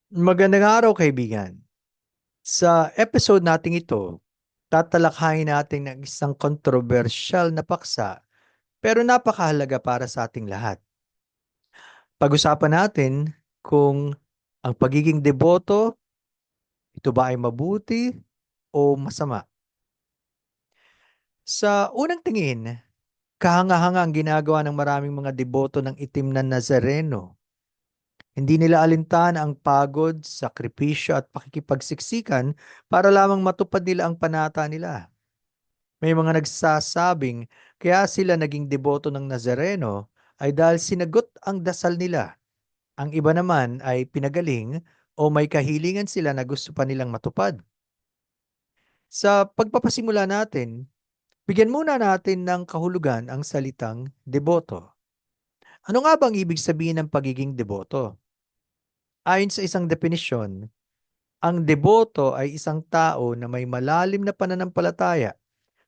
Magandang araw, kaibigan. Sa episode nating ito, tatalakhayin natin ng isang kontrobersyal na paksa pero napakahalaga para sa ating lahat. Pag-usapan natin kung ang pagiging deboto, ito ba ay mabuti o masama? Sa unang tingin, kahanga-hanga ang ginagawa ng maraming mga deboto ng itim na Nazareno. Hindi nila alintan ang pagod, sakripisyo at pakikipagsiksikan para lamang matupad nila ang panata nila. May mga nagsasabing kaya sila naging deboto ng Nazareno ay dahil sinagot ang dasal nila. Ang iba naman ay pinagaling o may kahilingan sila na gusto pa nilang matupad. Sa pagpapasimula natin, bigyan muna natin ng kahulugan ang salitang deboto. Ano nga bang ibig sabihin ng pagiging deboto? Ayon sa isang definisyon, ang deboto ay isang tao na may malalim na pananampalataya,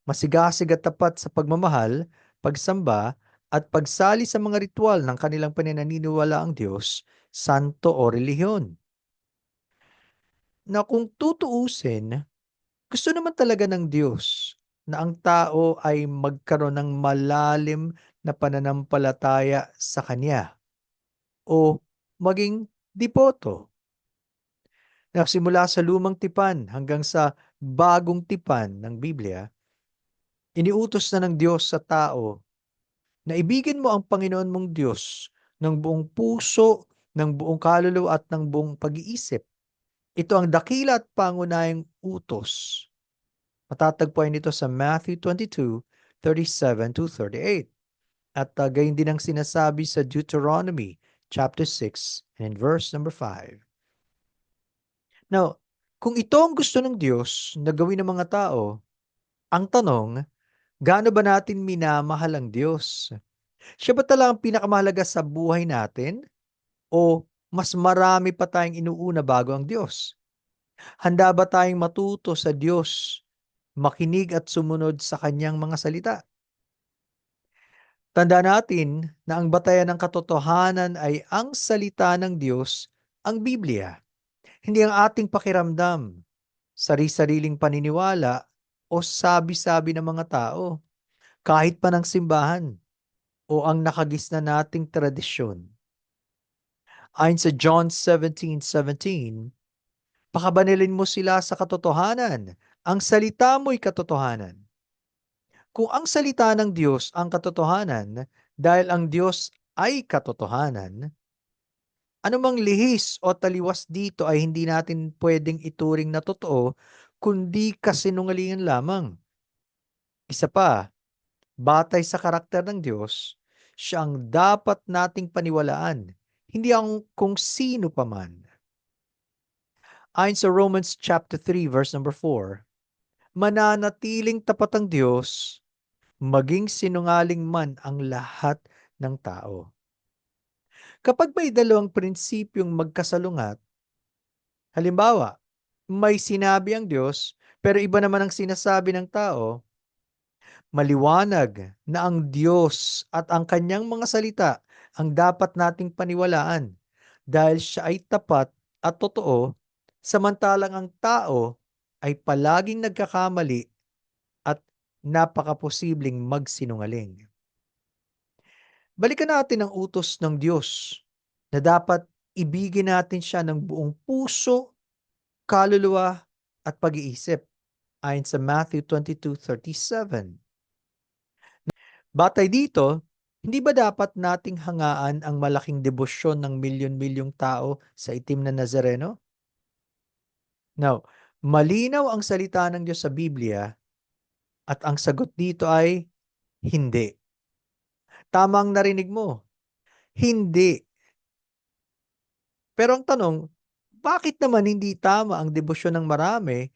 masigasig at tapat sa pagmamahal, pagsamba, at pagsali sa mga ritual ng kanilang ang Diyos, santo o relihiyon. Na kung tutuusin, gusto naman talaga ng Diyos na ang tao ay magkaroon ng malalim na pananampalataya sa Kanya o maging devoto. Na simula sa lumang tipan hanggang sa bagong tipan ng Biblia, iniutos na ng Diyos sa tao na ibigin mo ang Panginoon mong Diyos ng buong puso, ng buong kaluluwa at ng buong pag-iisip. Ito ang dakila at pangunahing utos. Matatagpuan nito sa Matthew 22:37 to 38. At gayon din ang sinasabi sa Deuteronomy chapter 6 and verse number 5. Now, kung ito ang gusto ng Diyos na gawin ng mga tao, ang tanong, gaano ba natin minamahal ang Diyos? Siya ba talaga ang pinakamahalaga sa buhay natin? O mas marami pa tayong inuuna bago ang Diyos? Handa ba tayong matuto sa Diyos, makinig at sumunod sa Kanyang mga salita? Tanda natin na ang batayan ng katotohanan ay ang salita ng Diyos, ang Biblia. Hindi ang ating pakiramdam, sari-sariling paniniwala, o sabi-sabi ng mga tao, kahit pa ng simbahan, o ang nakagisna nating tradisyon. Ayon sa John 17:17, pakabanilin mo sila sa katotohanan. Ang salita mo'y katotohanan. Kung ang salita ng Diyos ang katotohanan, dahil ang Diyos ay katotohanan, anumang lihis o taliwas dito ay hindi natin pwedeng ituring na totoo, kundi kasinungalingan lamang. Isa pa, batay sa karakter ng Diyos, siya ang dapat nating paniwalaan, hindi ang kung sino paman. Ayon sa Romans chapter 3 verse number 4, mananatiling tapat ang Diyos, maging sinungaling man ang lahat ng tao. Kapag may dalawang prinsipyong magkasalungat, halimbawa, may sinabi ang Diyos, pero iba naman ang sinasabi ng tao, maliwanag na ang Diyos at ang kanyang mga salita ang dapat nating paniwalaan dahil siya ay tapat at totoo, samantalang ang tao ay palaging nagkakamali at napakaposibleng magsinungaling. Balikan natin ang utos ng Diyos na dapat ibigin natin siya ng buong puso, kaluluwa at pag-iisip ayon sa Matthew 22:37. Batay dito, hindi ba dapat nating hangaan ang malaking debosyon ng milyon-milyong tao sa itim na Nazareno? Now, malinaw ang salita ng Diyos sa Biblia at ang sagot dito ay hindi. Tama ang narinig mo, hindi. Pero ang tanong, bakit naman hindi tama ang debosyon ng marami,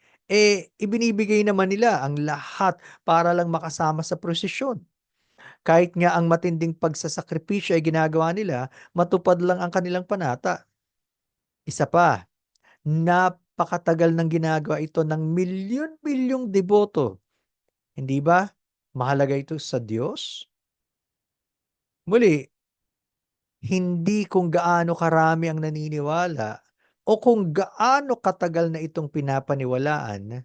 ibinibigay naman nila ang lahat para lang makasama sa prosesyon? Kahit nga ang matinding pagsasakripisyo ay ginagawa nila, matupad lang ang kanilang panata. Isa pa, napakatagal ng ginagawa ito ng milyon-milyong deboto. Hindi ba? Mahalaga ito sa Diyos? Muli, hindi kung gaano karami ang naniniwala, o kung gaano katagal na itong pinapaniwalaan,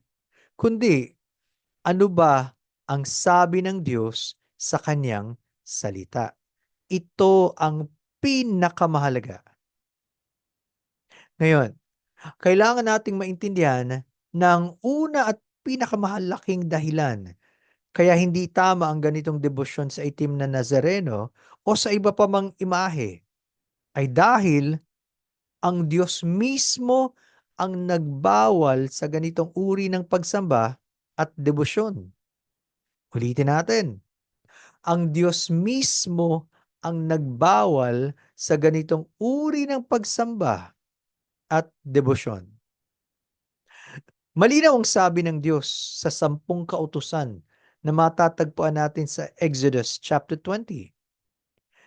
kundi ano ba ang sabi ng Diyos sa kanyang salita. Ito ang pinakamahalaga. Ngayon, kailangan nating maintindihan na ang una at pinakamahalaking dahilan kaya hindi tama ang ganitong debosyon sa itim na Nazareno o sa iba pa mang imahe ay dahil ang Diyos mismo ang nagbawal sa ganitong uri ng pagsamba at debosyon. Ulitin natin, ang Diyos mismo ang nagbawal sa ganitong uri ng pagsamba at debosyon. Malinaw ang sabi ng Diyos sa 10 kautusan na matatagpuan natin sa Exodus chapter 20.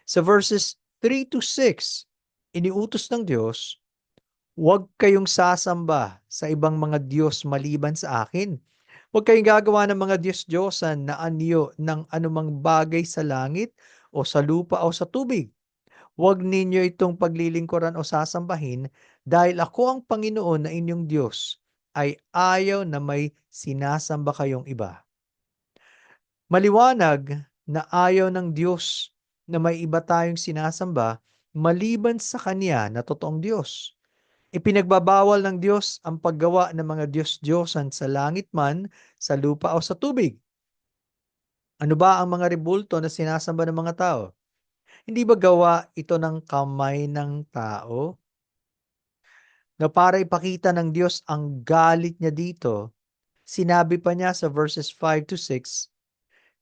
Sa verses 3 to 6, iniutos ng Diyos, "Huwag kayong sasamba sa ibang mga Diyos maliban sa akin. Huwag kayong gagawa ng mga Diyos-Diyosan na anyo ng anumang bagay sa langit o sa lupa o sa tubig. Huwag ninyo itong paglilingkuran o sasambahin dahil ako ang Panginoon na inyong Diyos ay ayaw na may sinasamba kayong iba." Maliwanag na ayaw ng Diyos na may iba tayong sinasamba maliban sa Kanya na totoong Diyos. Ipinagbabawal ng Diyos ang paggawa ng mga Diyos-Diyosan sa langit man, sa lupa o sa tubig. Ano ba ang mga rebulto na sinasamba ng mga tao? Hindi ba gawa ito ng kamay ng tao? Na para ipakita ng Diyos ang galit niya dito, sinabi pa niya sa verses 5 to 6,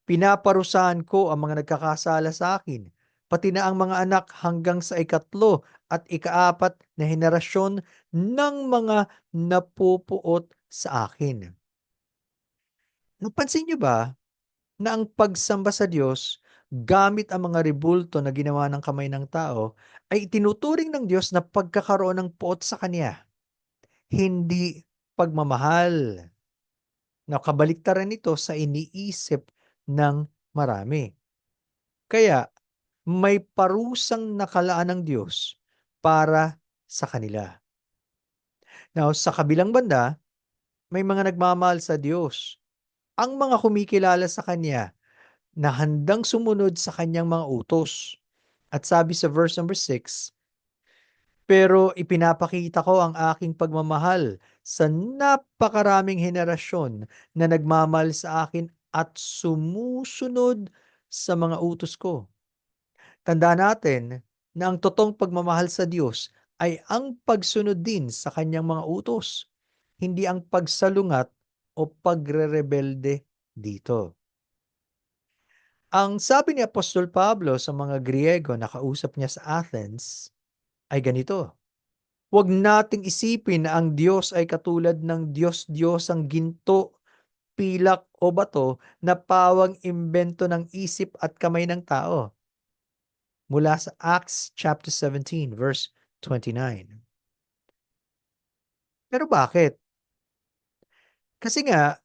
"Pinaparusahan ko ang mga nagkakasala sa akin, pati na ang mga anak hanggang sa ikatlo at ikaapat na henerasyon ng mga napupuot sa akin." Napansin niyo ba na ang pagsamba sa Diyos gamit ang mga rebulto na ginawa ng kamay ng tao ay itinuturing ng Diyos na pagkakaroon ng puot sa Kanya, hindi pagmamahal, na kabaliktaran nito sa iniisip ng marami. Kaya may parusang nakalaan ng Diyos para sa kanila. Now, sa kabilang banda, may mga nagmamahal sa Diyos, ang mga kumikilala sa Kanya na handang sumunod sa Kanyang mga utos. At sabi sa verse number 6, "Pero ipinapakita ko ang aking pagmamahal sa napakaraming henerasyon na nagmamahal sa akin at sumusunod sa mga utos ko." Tandaan natin na ang totoong pagmamahal sa Diyos ay ang pagsunod din sa kanyang mga utos, hindi ang pagsalungat o pagrerebelde dito. Ang sabi ni Apostol Pablo sa mga Griego na kausap niya sa Athens ay ganito, "Huwag nating isipin na ang Diyos ay katulad ng Diyos-Diyosang ginto, pilak o bato na pawang imbento ng isip at kamay ng tao." Mula sa Acts chapter 17 verse 29. Pero bakit? Kasi nga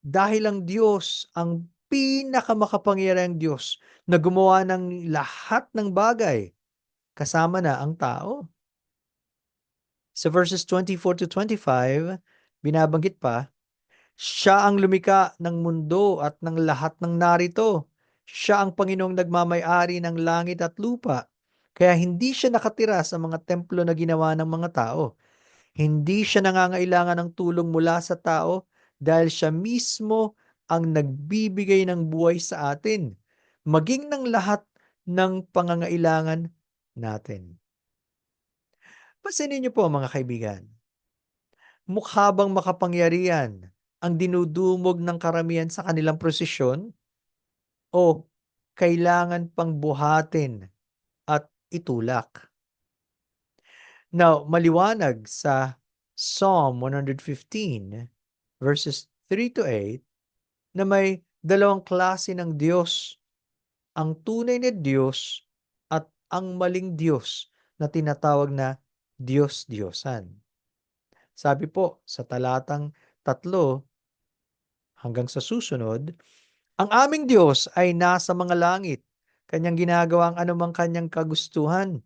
dahil ang Diyos ang pinakamakapangyarihang Diyos na gumawa ng lahat ng bagay, kasama na ang tao. Sa verses 24 to 25, binabanggit pa, "Siya ang lumikha ng mundo at ng lahat ng narito. Siya ang Panginoong nagmamay-ari ng langit at lupa. Kaya hindi siya nakatira sa mga templo na ginawa ng mga tao. Hindi siya nangangailangan ng tulong mula sa tao dahil siya mismo ang nagbibigay ng buhay sa atin, maging ng lahat ng pangangailangan natin." Pansinin niyo po mga kaibigan, mukha bang makapangyarihan ang dinudumog ng karamihan sa kanilang prosesyon o kailangan pang buhatin at itulak? Now, maliwanag sa Psalm 115 verses 3 to 8 na may dalawang klase ng Diyos, ang tunay na Diyos at ang maling Diyos na tinatawag na Diyos-Diyosan. Sabi po sa talatang 3 hanggang sa susunod, "Ang aming Diyos ay nasa mga langit. Kanyang ginagawa ang anumang kanyang kagustuhan.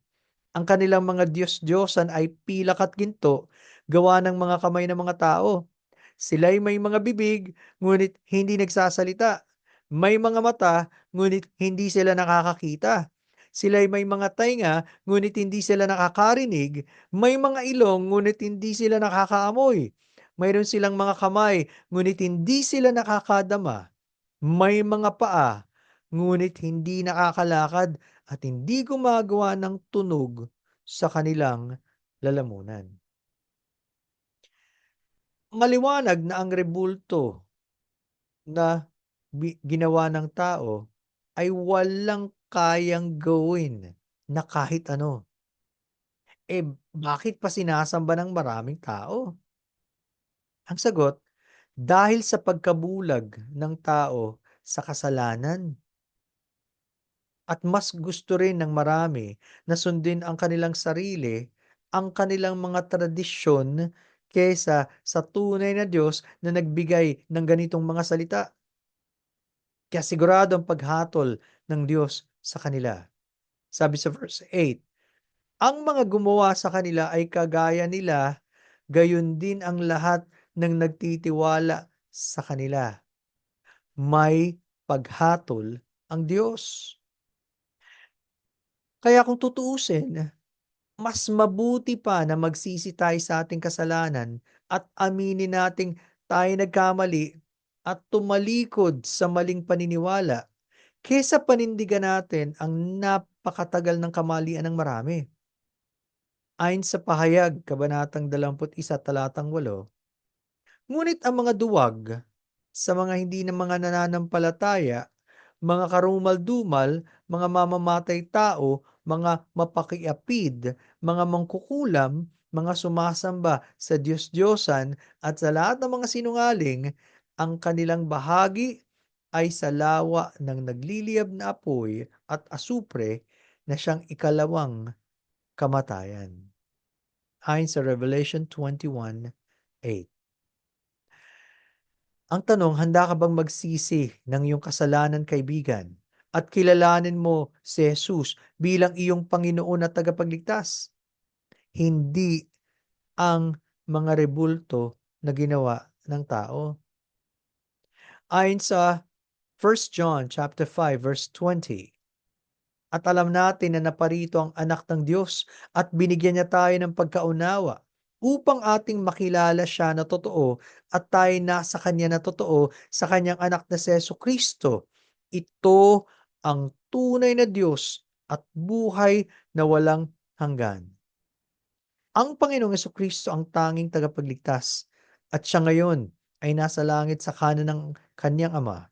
Ang kanilang mga Diyos-Diyosan ay pilak at ginto, gawa ng mga kamay ng mga tao. Sila'y may mga bibig, ngunit hindi nagsasalita. May mga mata, ngunit hindi sila nakakakita. Sila'y may mga tainga, ngunit hindi sila nakakarinig. May mga ilong, ngunit hindi sila nakakaamoy. Mayroon silang mga kamay, ngunit hindi sila nakakadama. May mga paa, ngunit hindi nakakalakad at hindi gumagawa ng tunog sa kanilang lalamunan. Maliwanag na ang rebulto na ginawa ng tao ay walang kayang gawin na kahit ano. Eh, bakit pa sinasamba ng maraming tao? Ang sagot, dahil sa pagkabulag ng tao sa kasalanan. At mas gusto rin ng marami na sundin ang kanilang sarili, ang kanilang mga tradisyon, kaysa sa tunay na Diyos na nagbigay ng ganitong mga salita. Kaya sigurado ang paghatol ng Diyos sa kanila. Sabi sa verse 8, ang mga gumawa sa kanila ay kagaya nila, gayon din ang lahat ng nagtitiwala sa kanila. May paghatol ang Diyos. Kaya kung tutuusin, mas mabuti pa na magsisi tayo sa ating kasalanan at aminin nating tayo nagkamali at tumalikod sa maling paniniwala kaysa panindigan natin ang napakatagal ng kamalian ng marami. Ayon sa pahayag, Kabanatang 21, talatang 8, ngunit ang mga duwag sa mga hindi na mga nananampalataya, mga karumal-dumal, mga mamamatay tao, mga mapakiapid, mga mangkukulam, mga sumasamba sa Diyos-Diyosan at sa lahat ng mga sinungaling, ang kanilang bahagi ay sa lawa ng nagliliyab na apoy at asupre na siyang ikalawang kamatayan. Ayon sa Revelation 21:8. Ang tanong, handa ka bang magsisi ng iyong kasalanan, kaibigan, at kilalanin mo si Jesus bilang iyong Panginoon at tagapagligtas? Hindi ang mga rebulto na ginawa ng tao. Ayon sa 1 John chapter 5 verse 20, at alam natin na naparito ang anak ng Diyos at binigyan niya tayo ng pagkaunawa upang ating makilala siya na totoo at tayo nasa kanya na totoo sa kanyang anak na si Jesucristo. Ito ang tunay na Diyos at buhay na walang hanggan. Ang Panginoong Jesucristo ang tanging tagapagligtas at siya ngayon ay nasa langit sa kanan ng kanyang Ama.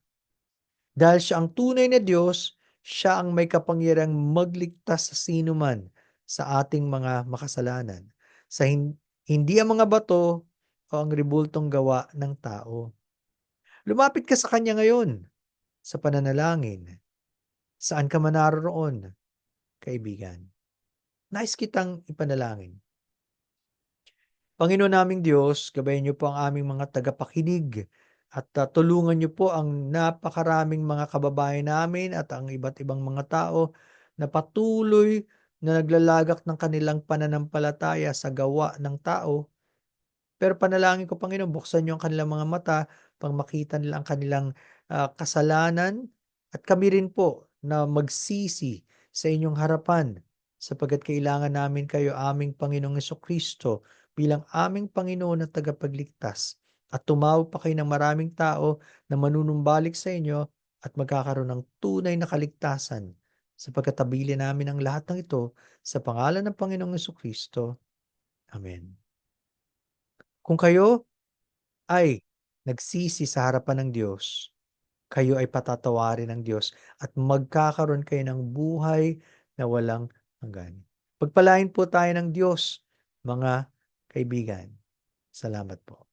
Dahil siya ang tunay na Diyos, siya ang may kapangyarihang magligtas sa sino man sa ating mga makasalanan. Sa hindi ang mga bato o ang ribultong gawa ng tao. Lumapit ka sa Kanya ngayon sa pananalangin. Saan ka man naroon, kaibigan. Nais kitang ipanalangin. Panginoon naming Diyos, gabayan niyo po ang aming mga tagapakinig at tulungan niyo po ang napakaraming mga kababayan namin at ang iba't ibang mga tao na patuloy na naglalagak ng kanilang pananampalataya sa gawa ng tao. Pero panalangin ko, Panginoon, buksan niyo ang kanilang mga mata pang makita nila ang kanilang kasalanan at kami rin po na magsisi sa inyong harapan sapagkat kailangan namin kayo, aming Panginoong Jesucristo, bilang aming Panginoon at tagapagligtas. At tumawag pa kayo ng maraming tao na manunumbalik sa inyo at magkakaroon ng tunay na kaligtasan sapagkat tabilin namin ang lahat ng ito sa pangalan ng Panginoong Jesucristo. Amen. Kung kayo ay nagsisi sa harapan ng Diyos, kayo ay patatawarin ng Diyos at magkakaroon kayo ng buhay na walang hanggan. Pagpalain po tayo ng Diyos, mga kaibigan. Salamat po.